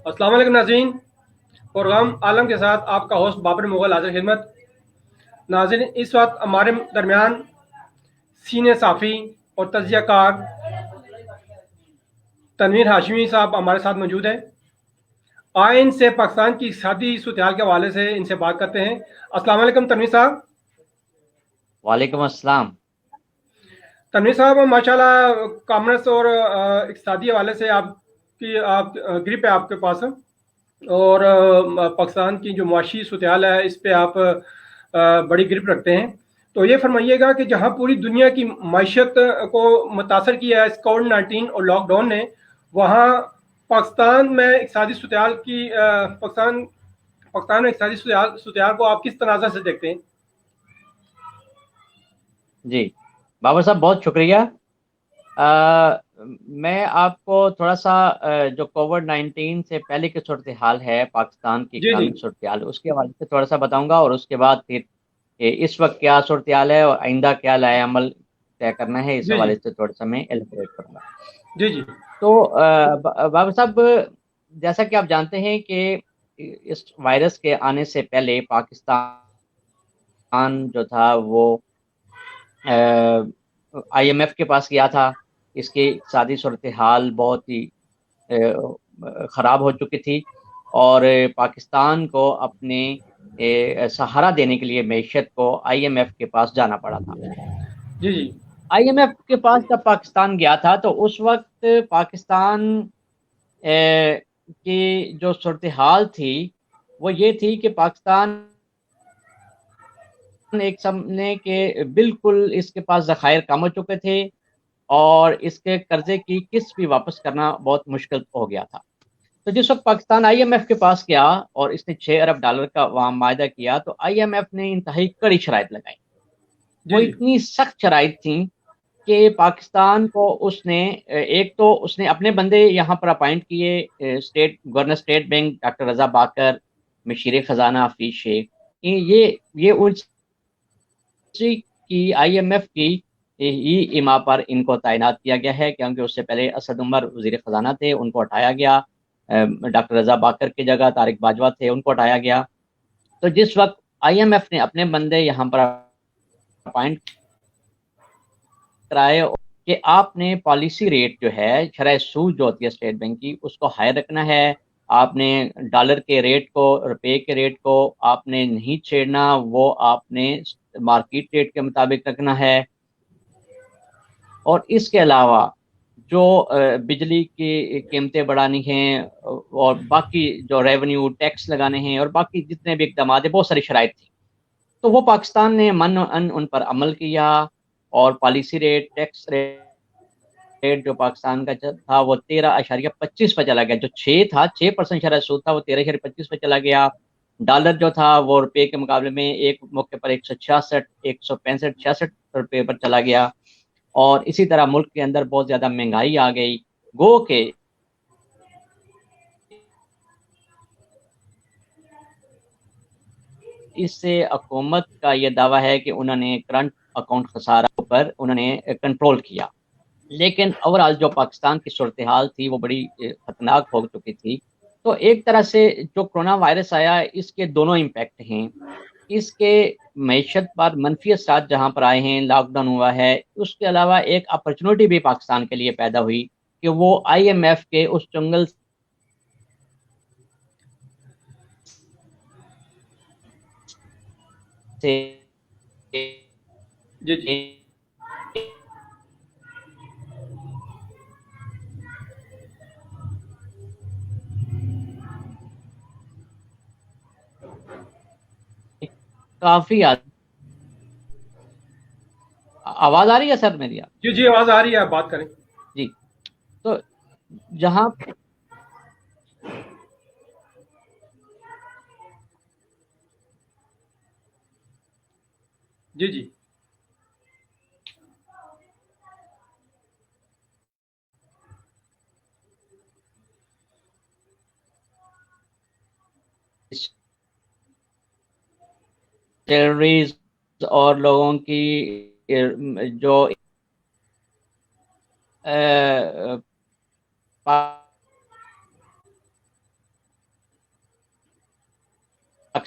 अस्सलाम वालेकुम नाज़रीन। प्रोग्राम आलम के साथ आपका होस्ट बाबर मुगल हाजिर खिदमत। नाज़रीन, इस वक्त हमारे दरमियान सीनियर साफ़ी और तजियाकार तनवीर हाशमी साहब हमारे साथ मौजूद हैं। आए इनसे पाकिस्तान की इक़्तिसादी सूरत-ए-हाल के हवाले से इनसे बात करते हैं। अस्सलाम वालेकुम तनवीर साहब। वालेकुम अस्सलाम। तनवीर साहब, माशाल्लाह कॉमर्स और इक़्तिसादी हवाले से आपकी आप ग्रिप है आपके पास, और पाकिस्तान की जो मुआशी सूरत-ए-हाल है इस पे आप बड़ी ग्रिप रखते हैं। तो ये फरमाइएगा कि जहाँ पूरी दुनिया की मईशत को मुतासर किया है इस कोविड-19 और लॉकडाउन ने, वहाँ पाकिस्तान में इक़्तिसादी सूरत-ए-हाल की पाकिस्तान में इक़्तिसादी सूरत-ए-हाल को आप किस तनाज़र से देखते हैं? जी, बाबर साहब बहुत शुक्रिया। मैं आपको थोड़ा सा जो कोविड-19 से पहले की सूरत हाल है पाकिस्तान की जी, जी। इकनॉमिक सूरत हाल, उसके हवाले से थोड़ा सा बताऊंगा, और उसके बाद फिर इस वक्त क्या सूरत हाल है और आइंदा क्या लाए अमल तय करना है, इस जी, जी। हवाले से थोड़ा सा मैं एलिब्रेट करूंगा। जी, जी। तो बाबर साहब, जैसा कि आप जानते हैं कि इस वायरस के आने से पहले पाकिस्तान जो था वो आईएमएफ के पास गया था। इसकी इक़्तिसादी सूरत हाल बहुत ही ख़राब हो चुकी थी, और पाकिस्तान को अपने सहारा देने के लिए मईशत को आईएमएफ के पास जाना पड़ा था। जी, जी। आईएमएफ के पास जब पाकिस्तान गया था तो उस वक्त पाकिस्तान की जो सूरत हाल थी वो ये थी कि पाकिस्तान एक समय के बिल्कुल इसके पास ज़खायर कम हो चुके थे, और इसके कर्जे की किस्त भी वापस करना बहुत मुश्किल हो गया था। तो जिस वक्त पाकिस्तान आईएमएफ के पास गया और इसने $6 अरब का वहाँ मायदा किया, तो आईएमएफ ने इंतहाई कड़ी शराइत लगाई। वो जी, जी। इतनी सख्त शराइत थी कि पाकिस्तान को उसने एक तो उसने अपने बंदे यहाँ पर अपॉइंट किए, state governor state bank doctor Raza Baqir, मशीर खजाना हफीज शेख। ये की आईएमएफ की ही इमा पर इनको तैनात किया गया है, क्योंकि उससे पहले असद उमर वजीर खजाना थे, उनको हटाया गया। डॉक्टर रजा बाकर की जगह तारिक बाजवा थे, उनको हटाया गया। तो जिस वक्त आईएमएफ ने अपने बंदे यहाँ पर अपॉइंट कराए कि आपने पॉलिसी रेट जो है, शरह सूद जो होती है स्टेट बैंक की, उसको हाई रखना है। आपने डॉलर के रेट को, रुपए के रेट को आपने नहीं छेड़ना, वो आपने मार्केट रेट के मुताबिक रखना है। और इसके अलावा जो बिजली की कीमतें बढ़ानी हैं, और बाकी जो रेवेन्यू टैक्स लगाने हैं, और बाकी जितने भी इकदाम है, बहुत सारी शराइत थी। तो वो पाकिस्तान ने मन अन उन पर अमल किया, और पॉलिसी रेट, टैक्स रेट जो पाकिस्तान का था वो 13.25 पर चला गया। जो 6 था, 6% शरह सूद था, वो 13.25 पर चला गया। डॉलर जो था वो रुपए के मुकाबले में एक मौके पर 166, 165, 66 रुपए पर चला गया। और इसी तरह मुल्क के अंदर बहुत ज्यादा महंगाई आ गई। गो के इससे हुकूमत का ये दावा है कि उन्होंने करंट अकाउंट खसारा पर उन्होंने कंट्रोल किया। लेकिन ओवरऑल जो पाकिस्तान की सूरत हाल थी वो बड़ी खतरनाक हो चुकी थी। तो एक तरह से जो कोरोना वायरस आया, इसके दोनों इम्पैक्ट हैं। इसके मैशत पर मनफी असरात जहाँ पर आए हैं, लॉकडाउन हुआ है, उसके अलावा एक अपॉर्चुनिटी भी पाकिस्तान के लिए पैदा हुई कि वो आईएमएफ के उस जंगल से जी, जी। काफी आवाज आ रही है सर मेरी? आप जी, जी, आवाज़ आ रही है, आप बात करें। जी। तो जहाँ जी, जी। टेररिस्ट और लोगों की जो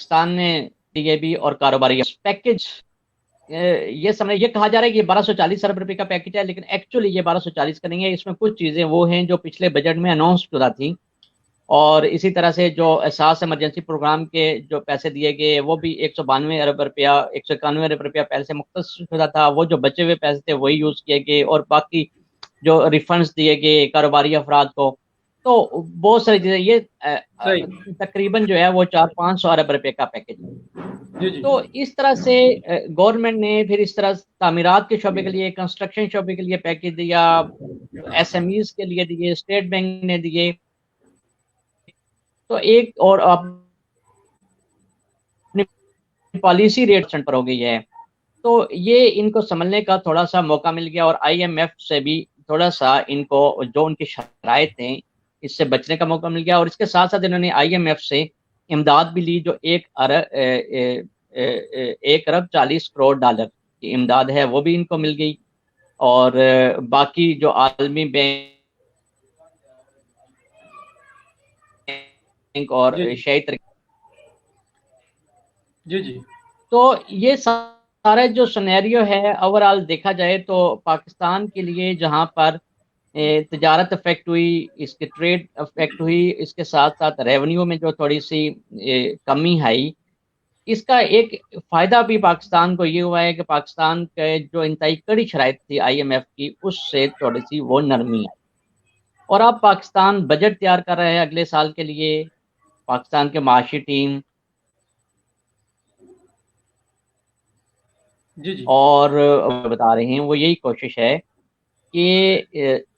پاکستان نے دیے بھی اور کاروباری پیکج یہ سمجھ یہ کہا جا رہا ہے کہ یہ 1240 ارب روپے کا پیکج ہے، لیکن ایکچولی یہ 1240 کا نہیں ہے. اس میں کچھ چیزیں وہ ہیں جو پچھلے بجٹ میں اناؤنس شدہ تھیں، اور اسی طرح سے جو احساس ایمرجنسی پروگرام کے جو پیسے دیے گئے وہ بھی 192 ارب روپیہ 191 ارب روپیہ پہلے سے مختص شدہ تھا. وہ جو بچے ہوئے پیسے تھے وہی یوز کیے گئے، اور باقی جو ریفنڈز دیے گئے کاروباری افراد کو. تو بہت ساری چیزیں یہ صحیح. تقریباً جو ہے وہ 400-500 ارب روپے کا پیکج ہے. جی جی تو اس طرح سے گورنمنٹ نے پھر اس طرح تعمیرات کے شعبے کے لیے، کنسٹرکشن شعبے کے لیے پیکج دیا، ایس ایم ایز کے لیے دیے، اسٹیٹ بینک نے دیے. تو ایک اور پالیسی ریٹ پر ہو گئی ہے. تو یہ ان کو سنبھلنے کا تھوڑا سا موقع مل گیا، اور آئی ایم ایف سے بھی تھوڑا سا ان کو جو ان کی شرائط ہیں اس سے بچنے کا موقع مل گیا. اور اس کے ساتھ ساتھ انہوں نے آئی ایم ایف سے امداد بھی لی، جو 1 ارب 40 کروڑ ڈالر کی امداد ہے وہ بھی ان کو مل گئی. اور باقی جو عالمی بینک اور جی شہری جی جی تو یہ سارا جو سنیریو ہے اوور آل دیکھا جائے تو پاکستان کے لیے جہاں پر تجارت افیکٹ ہوئی، اس کے ٹریڈ افیکٹ ہوئی، اس کے ساتھ ساتھ ریونیو میں جو تھوڑی سی کمی آئی، اس کا ایک فائدہ بھی پاکستان کو یہ ہوا ہے کہ پاکستان کے جو انتہائی کڑی شرائط تھی آئی ایم ایف کی اس سے تھوڑی سی وہ نرمی آئی. اور اب پاکستان بجٹ تیار کر رہا ہے اگلے سال کے لیے. پاکستان کے معاشی ٹیم جی جی اور بتا رہے ہیں وہ یہی کوشش ہے کہ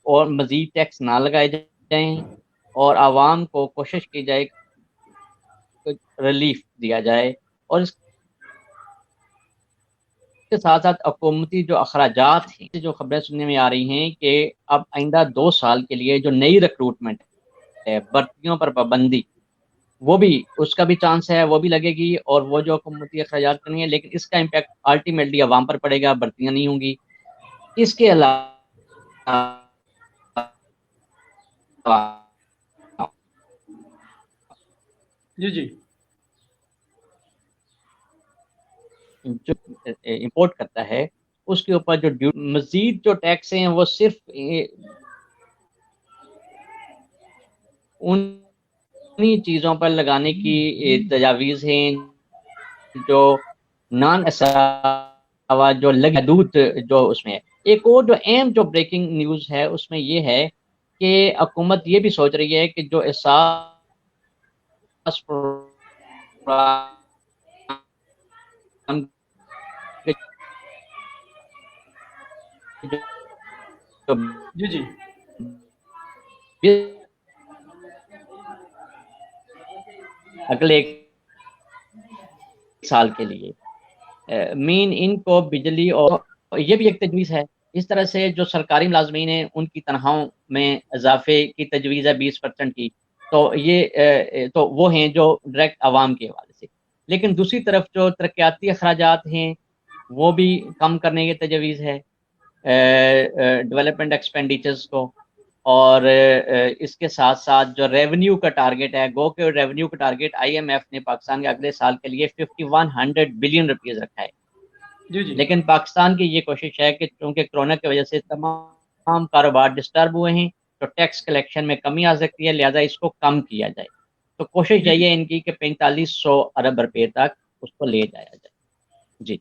اور مزید ٹیکس نہ لگائے جائیں، اور عوام کو کوشش کی جائے کہ ریلیف دیا جائے. اور اس کے ساتھ ساتھ حکومتی جو اخراجات ہیں، جو خبریں سننے میں آ رہی ہیں کہ اب آئندہ 2 سال کے لیے جو نئی ریکروٹمنٹ ہے، بھرتیوں پر پابندی، وہ بھی اس کا بھی چانس ہے، وہ بھی لگے گی. اور وہ جو حکومتی اخراجات کرنی ہے، لیکن اس کا امپیکٹ الٹیمیٹلی عوام پر پڑے گا، بھرتیاں نہیں ہوں گی. اس کے علاوہ جی جی جو امپورٹ کرتا ہے اس کے اوپر جو مزید جو ٹیکس ہیں وہ صرف انہی چیزوں پر لگانے کی تجاویز ہیں جو نان جو محدود جو اس میں ہے. ایک اور جو اہم جو بریکنگ نیوز ہے اس میں یہ ہے کہ حکومت یہ بھی سوچ رہی ہے کہ جو احساس جی جی اگلے 1 سال کے لیے مین ان کو بجلی، اور یہ بھی ایک تجویز ہے. اس طرح سے جو سرکاری ملازمین ہیں ان کی تنخواہوں میں اضافے کی تجویز ہے 20% کی. تو یہ تو وہ ہیں جو ڈائریکٹ عوام کے حوالے سے. لیکن دوسری طرف جو ترقیاتی اخراجات ہیں وہ بھی کم کرنے کی تجویز ہے ڈیولپمنٹ ایکسپینڈیچرز کو. اور اس کے ساتھ ساتھ جو ریونیو کا ٹارگٹ ہے، گو کہ ریونیو کا ٹارگٹ آئی ایم ایف نے پاکستان کے اگلے سال کے لیے 5100 بلین روپیز رکھا ہے. جی جی لیکن پاکستان کی یہ کوشش ہے کہ چونکہ کرونا کی وجہ سے تمام کاروبار ڈسٹرب ہوئے ہیں تو ٹیکس کلیکشن میں کمی آ سکتی ہے، لہذا اس کو کم کیا جائے. تو کوشش جی یہی ہے ان کی کہ 4500 ارب روپے تک اس کو لے جایا جائے. جی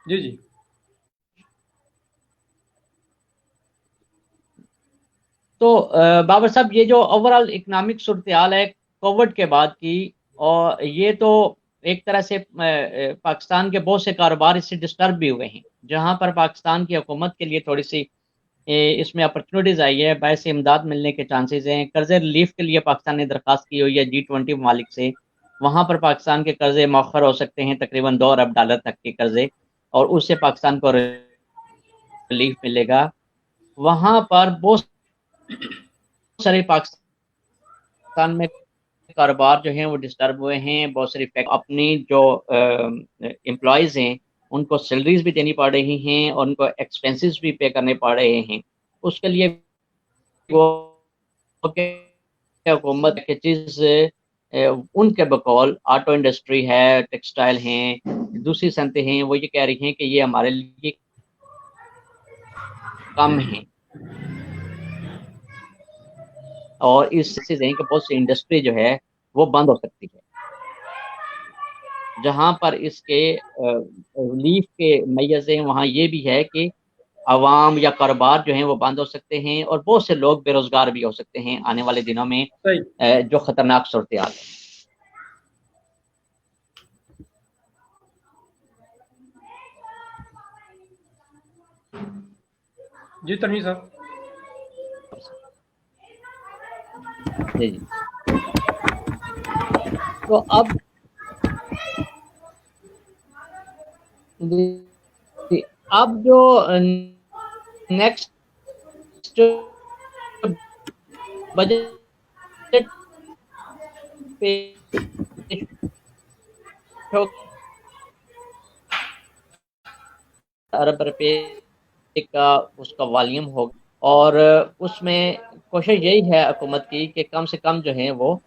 جی جی تو بابر صاحب یہ جو اوور آل اکنامک صورتحال ہے کووڈ کے بعد کی، اور یہ تو ایک طرح سے پاکستان کے بہت سے کاروبار اس سے ڈسٹرب بھی ہوئے ہیں، جہاں پر پاکستان کی حکومت کے لیے تھوڑی سی اس میں اپرچونیٹیز آئی ہے، باعث امداد ملنے کے چانسز ہیں. قرض ریلیف کے لیے پاکستان نے درخواست کی ہوئی ہے G20 ممالک سے. وہاں پر پاکستان کے قرضے مؤخر ہو سکتے ہیں تقریباً 2 ارب ڈالر تک کے قرضے، اور اس سے پاکستان کو ریلیف ملے گا. وہاں پر بہت سارے پاکستان میں کاروبار جو ہیں وہ ڈسٹرب ہوئے ہیں. بہت ساری اپنی جو امپلائیز ہیں ان کو سیلریز بھی دینی پڑ رہی ہیں اور ان کو ایکسپینسز بھی پے کرنے پڑ رہے ہیں. اس کے لیے हुकूमत की चीज उनके बकौल ऑटो इंडस्ट्री है, टेक्सटाइल हैं, दूसरी सनतें हैं, वो ये कह रही हैं कि ये हमारे लिए कम हैं और इससे दें कि बहुत सी इंडस्ट्री जो है वो बंद हो सकती है। जहां पर इसके रिलीफ के मैयज़ हैं वहाँ ये भी है कि अवाम या कारोबार जो हैं वो बंद हो सकते हैं और बहुत से लोग बेरोजगार भी हो सकते हैं आने वाले दिनों में, सही। जो खतरनाक सूरत हाल है। जी तनवीर साहब। जी जी। तो अब अब जो नेक्स्ट बजट पेश अरब रुपए का उसका वॉल्यूम होगा और उसमें कोशिश यही है हुकूमत की कि कम से कम जो है वो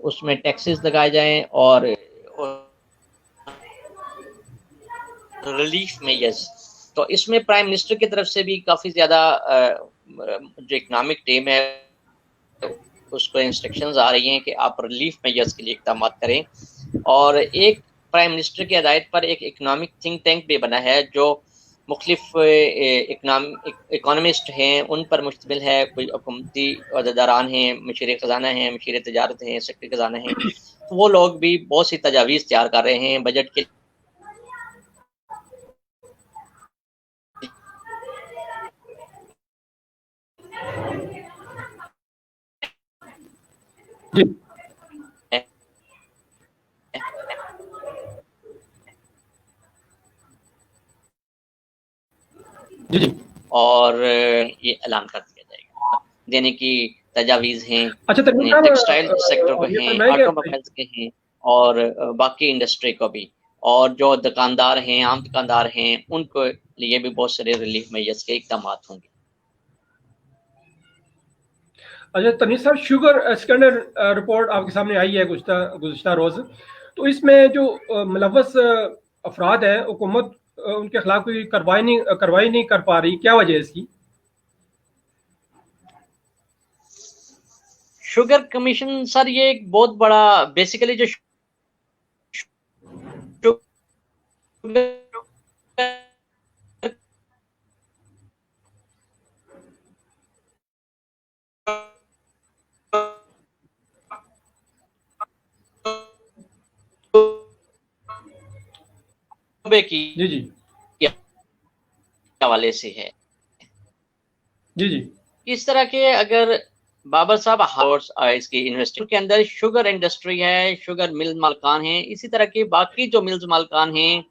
उसमें टैक्सेस लगाए जाएं और रिलीफ मेजर्स। तो इसमें प्राइम मिनिस्टर की तरफ से भी काफ़ी ज़्यादा जो इकनॉमिक टीम है उसको इंस्ट्रक्शंस आ रही हैं कि आप रिलीफ मेजर्स के लिए इक़दाम करें और एक प्राइम मिनिस्टर की हदायत पर एक इकनॉमिक थिंक टैंक भी बना है जो मुख्तलिफ इकोनॉमिस्ट हैं उन पर मुश्तमिल है। कोई हुकूमती अहदेदारान हैं, मशीर ख़जाना हैं, मशीर तजारत हैं, सेक्रेटरी ख़जाना हैं, तो वो लोग भी बहुत सी तजावीज़ तैयार कर रहे हैं बजट के। जी जी जी। और ये ऐलान कर दिया जाएगा देने की तजावीज़ हैं। अच्छा तनवीर साहब, टेक्सटाइल सेक्टर को ये हैं, फरमाएंगे ऑटोमोबाइल्स के हैं और बाकी इंडस्ट्री को भी, और जो दुकानदार हैं, आम दुकानदार हैं, उनको लिए भी बहुत सारे रिलीफ मेजर्स के इक़दाम होंगे। अच्छा तनवीर साहब, शुगर स्कैंडल रिपोर्ट आपके सामने आई है गुज़िश्ता रोज़, तो इसमें जो मुलव्वस अफराद हैं हुकूमत उनके खिलाफ कोई कार्रवाई नहीं कर पा रही, क्या वजह है इसकी? शुगर कमीशन सर ये एक बहुत बड़ा बेसिकली जो की जी जी हवाले से है। जी जी। इस तरह के अगर बाबर साहब हाउस इसकी यूनिवर्सिटी के अंदर शुगर इंडस्ट्री है, शुगर मिल मालकान हैं, इसी तरह के बाकी जो मिल्स मालकान हैं,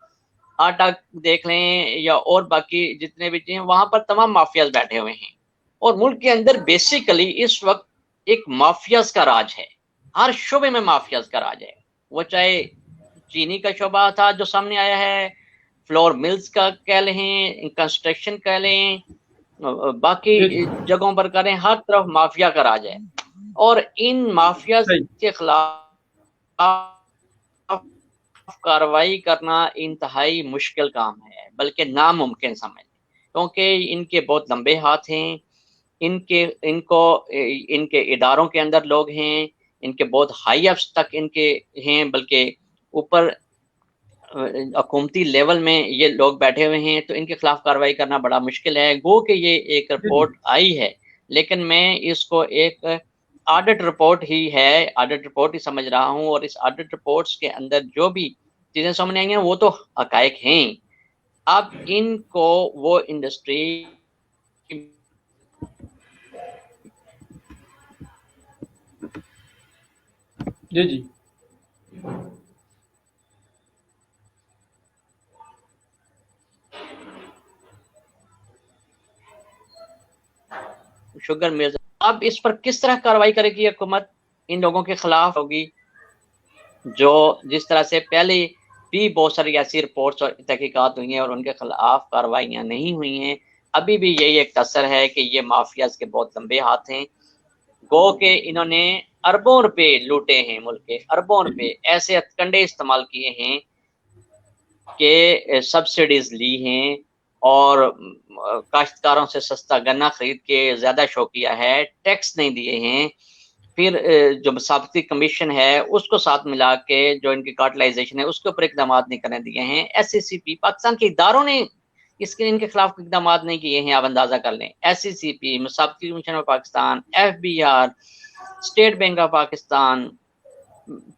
आटा देख लें या और बाकी जितने भी हैं, वहां पर तमाम माफियाज बैठे हुए हैं और मुल्क के अंदर बेसिकली इस वक्त एक माफियाज का राज है। हर शोबे में माफियाज का राज है। वो चाहे चीनी का शोबा था जो सामने आया है, फ्लोर मिल्स का कह लें, कंस्ट्रक्शन कह लें, बाकी जगहों पर करें, हर तरफ माफिया का राज है और इन माफिया के खिलाफ कार्रवाई करना इंतहाई मुश्किल काम है, बल्कि नामुमकिन समझ, क्योंकि इनके बहुत लंबे हाथ हैं, इनके इदारों के अंदर लोग हैं, इनके बहुत हाई अप्स तक इनके हैं, बल्कि ऊपर हुकूमती लेवल में ये लोग बैठे हुए हैं, तो इनके खिलाफ कार्रवाई करना बड़ा मुश्किल है। गो कि ये एक रिपोर्ट आई है, लेकिन मैं इसको एक ऑडिट रिपोर्ट ही है, ऑडिट रिपोर्ट ही समझ रहा हूँ और इस ऑडिट रिपोर्ट्स के अंदर जो भी चीजें सामने आई हैं वो तो हकायक हैं। अब इनको वो इंडस्ट्री जी जी शुगर मिल्स, अब इस पर किस तरह कार्रवाई करेगी हुकूमत, इन लोगों के खिलाफ होगी जो जिस तरह से पहले भी बहुत सारी ऐसी रिपोर्ट्स और तहकीकात हुई हैं और उनके खिलाफ कार्रवाइयाँ नहीं हुई हैं। अभी भी यही एक असर है कि ये माफियाज के बहुत लंबे हाथ हैं। گو کہ انہوں نے اربوں روپے لوٹے ہیں، ملک کے اربوں روپے ایسے ہتھ کنڈے استعمال کیے ہیں کہ سبسڈیز لی ہیں اور کاشتکاروں سے سستا گنا خرید کے زیادہ شو کیا ہے، ٹیکس نہیں دیے ہیں، پھر جو مسابقتی کمیشن ہے اس کو ساتھ ملا کے جو ان کی کارٹلائزیشن ہے اس کے اوپر اقدامات نہیں کرنے دیے ہیں۔ ایس سی سی پی پاکستان کے اداروں نے ان کے خلاف اقدامات نہیں کیے ہیں، آپ اندازہ کر لیں۔ ایس سی سی پی، مسابقتی commission of Pakistan, F B R, state bank of Pakistan,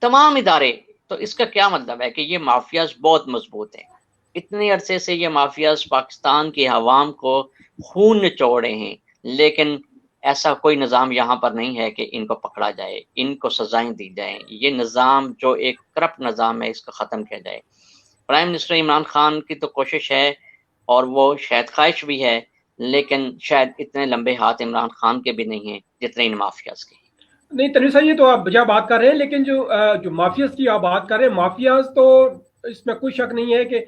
تمام ادارے۔ تو اس کا کیا مطلب ہے کہ یہ مافیاز بہت مضبوط ہیں، اتنے عرصے سے یہ مافیاز پاکستان کے عوام کو خون نچوڑ رہے ہیں، لیکن ایسا کوئی نظام یہاں پر نہیں ہے کہ ان کو پکڑا جائے، ان کو سزائیں دی جائیں۔ یہ نظام جو ایک کرپٹ نظام ہے اس کو ختم کیا جائے۔ پرائم منسٹر عمران خان کی تو کوشش ہے اور وہ شاید خواہش بھی ہے، لیکن شاید اتنے لمبے ہاتھ عمران خان کے بھی نہیں ہیں جتنے ان مافیاز کے ہیں۔ نہیں تنویر صاحب، یہ تو آپ بجا بات کر رہے ہیں، لیکن جو مافیاز کی آپ بات کر رہے ہیں، مافیاز تو اس میں کوئی شک نہیں ہے کہ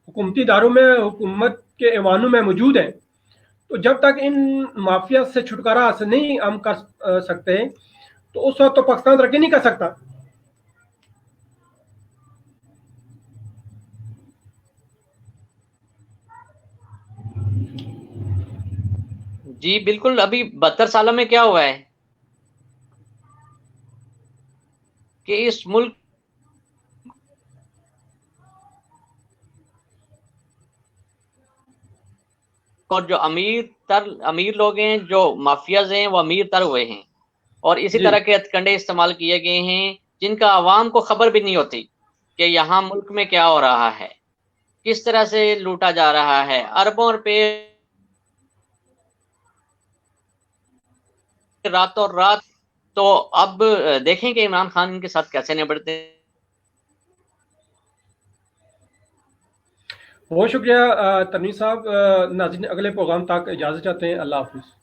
حکومتی اداروں میں، حکومت کے ایوانوں میں موجود ہیں۔ تو جب تک ان مافیاز سے چھٹکارا حاصل نہیں ہم کر سکتے تو اس وقت تو پاکستان ترقی نہیں کر سکتا۔ جی بالکل، ابھی 72 سالوں میں کیا ہوا ہے کہ اس ملک اور جو امیر لوگ ہیں، جو مافیاز ہیں، وہ امیر تر ہوئے ہیں، اور اسی جی طرح کے ہتھ کنڈے استعمال کیے گئے ہیں جن کا عوام کو خبر بھی نہیں ہوتی کہ یہاں ملک میں کیا ہو رہا ہے، کس طرح سے لوٹا جا رہا ہے، اربوں روپے راتوں رات۔ تو اب دیکھیں کہ عمران خان ان کے ساتھ کیسے نبڑتے ہیں۔ بہت شکریہ تنویر صاحب۔ ناظرین، اگلے پروگرام تک اجازت چاہتے ہیں۔ اللہ حافظ۔